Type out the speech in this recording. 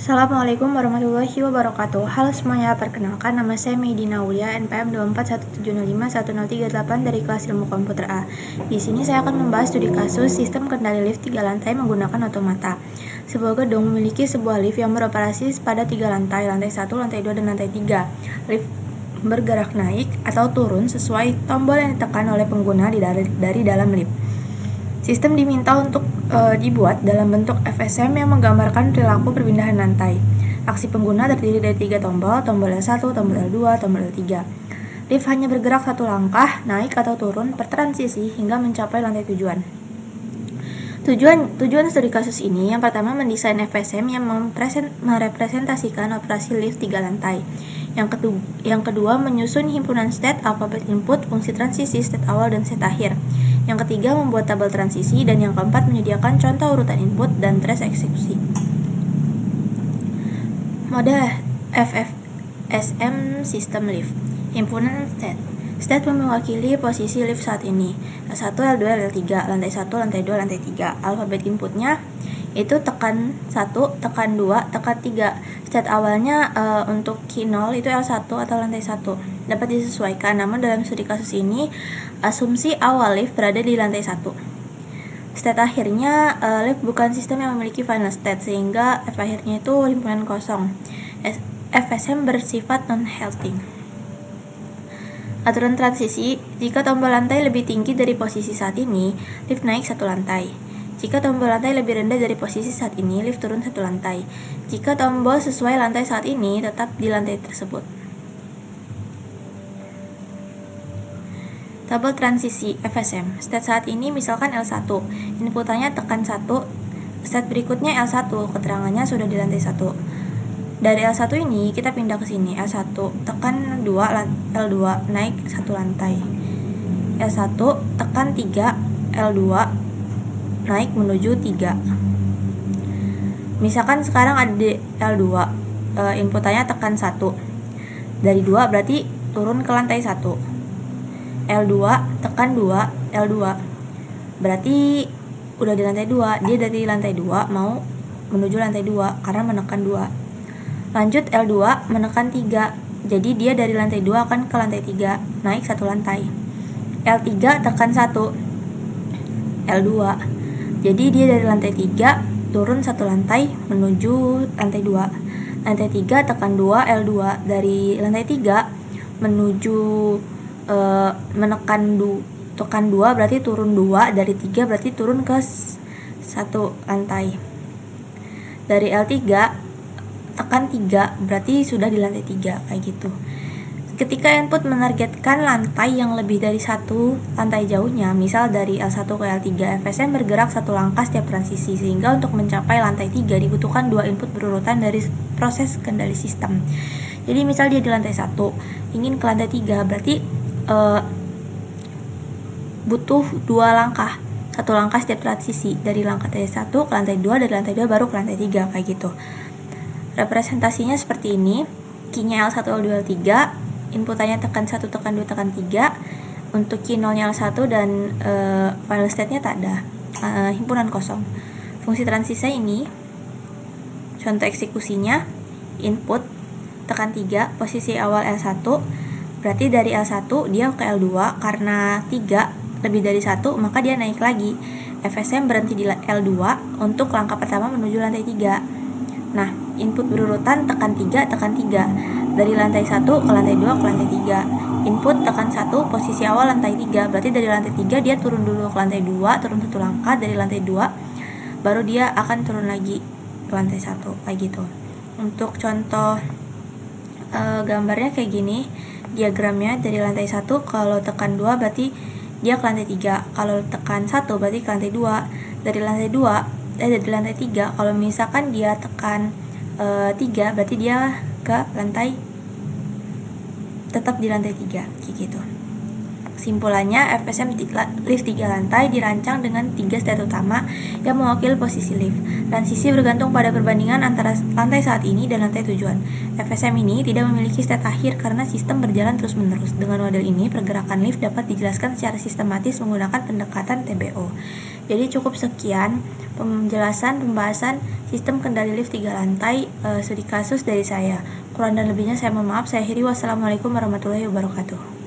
Assalamualaikum warahmatullahi wabarakatuh. Halo semuanya, perkenalkan nama saya Medina Aulia, NPM 24170510338 dari kelas Ilmu Komputer A. Di sini saya akan membahas studi kasus sistem kendali lift 3 lantai menggunakan otomata. Sebuah gedung memiliki sebuah lift yang beroperasi pada 3 lantai 1, lantai 2, dan lantai 3. Lift bergerak naik atau turun sesuai tombol yang ditekan oleh pengguna dari dalam lift. Sistem diminta untuk dibuat dalam bentuk FSM yang menggambarkan perilaku perpindahan lantai. Aksi pengguna terdiri dari 3 tombol L1, tombol L2, tombol L3. Lift hanya bergerak satu langkah, naik atau turun per transisi hingga mencapai lantai tujuan. Tujuan studi kasus ini yang pertama mendesain FSM yang merepresentasikan operasi lift 3 lantai. Yang kedua menyusun himpunan state, alfabet input, fungsi transisi, state awal dan state akhir. Yang ketiga membuat tabel transisi, dan yang keempat menyediakan contoh urutan input dan trace eksekusi. Mode FFSM sistem lift. Himpunan state. State mewakili posisi lift saat ini. L1, L2, L3, lantai 1, lantai 2, lantai 3. Alfabet inputnya itu tekan 1, tekan 2, tekan 3. State awalnya untuk key 0 itu L1 atau lantai 1. Dapat disesuaikan, namun dalam studi kasus ini asumsi awal lift berada di lantai 1. State akhirnya lift bukan sistem yang memiliki final state, sehingga F akhirnya itu himpunan kosong. FSM bersifat non-halting. Aturan transisi, jika tombol lantai lebih tinggi dari posisi saat ini, lift naik satu lantai. Jika tombol lantai lebih rendah dari posisi saat ini, lift turun satu lantai. Jika tombol sesuai lantai saat ini, tetap di lantai tersebut. Tabel transisi FSM. State saat ini misalkan L1. Inputannya tekan 1. State berikutnya L1. Keterangannya sudah di lantai 1. Dari L1 ini kita pindah ke sini. L1 tekan 2, L2 naik satu lantai. L1 tekan 3, L2 naik menuju 3. Misalkan sekarang ada di L2, inputannya tekan 1. Dari 2 berarti turun ke lantai 1. L2 tekan 2, L2 berarti udah di lantai 2. Dia dari lantai 2 mau menuju lantai 2 karena menekan 2. Lanjut L2 menekan 3. Jadi dia dari lantai 2 akan ke lantai 3, naik satu lantai. L3 tekan 1, L2. Jadi dia dari lantai 3 turun satu lantai menuju lantai 2. Lantai 3 tekan 2, L2. Dari lantai 3 menuju tekan 2 berarti turun 2, dari 3 berarti turun ke satu lantai. Dari L3 tekan 3 berarti sudah di lantai 3, kayak gitu. Ketika input menargetkan lantai yang lebih dari satu lantai jauhnya, misal dari L1 ke L3, FSM bergerak satu langkah setiap transisi, sehingga untuk mencapai lantai 3 dibutuhkan 2 input berurutan dari proses kendali sistem. Jadi misal dia di lantai 1 ingin ke lantai 3, berarti butuh 2 langkah, satu langkah setiap transisi, dari lantai 1 ke lantai 2, dari lantai 2 baru ke lantai 3, kayak gitu. Representasinya seperti ini. Key-nya L1, L2, L3, inputannya tekan 1, tekan 2, tekan 3. Untuk key 0-nya L1 dan final state-nya tak ada, himpunan kosong. Fungsi transisi ini, contoh eksekusinya, input tekan 3, posisi awal L1, berarti dari L1 dia ke L2, karena 3 lebih dari 1 maka dia naik lagi. FSM berhenti di L2 untuk langkah pertama menuju lantai 3. Nah, input berurutan tekan 3, tekan 3. Dari lantai 1 ke lantai 2 ke lantai 3. Input tekan 1, posisi awal lantai 3. Berarti dari lantai 3 dia turun dulu ke lantai 2, turun satu langkah dari lantai 2. Baru dia akan turun lagi ke lantai 1, kayak gitu. Untuk contoh gambarnya kayak gini. Diagramnya dari lantai 1 kalau tekan 2 berarti dia ke lantai 3. Kalau tekan 1 berarti ke lantai 2. Dari lantai 3 kalau misalkan dia tekan 3 berarti dia ke lantai, tetap di lantai 3, kayak gitu. Kesimpulannya, FSM lift 3 lantai dirancang dengan 3 state utama yang mewakili posisi lift. Transisi bergantung pada perbandingan antara lantai saat ini dan lantai tujuan. FSM ini tidak memiliki state akhir karena sistem berjalan terus-menerus. Dengan model ini, pergerakan lift dapat dijelaskan secara sistematis menggunakan pendekatan TBO. Jadi cukup sekian penjelasan pembahasan sistem kendali lift 3 lantai studi kasus dari saya. Kurang dan lebihnya saya mohon maaf. Saya akhiri. Wassalamualaikum warahmatullahi wabarakatuh.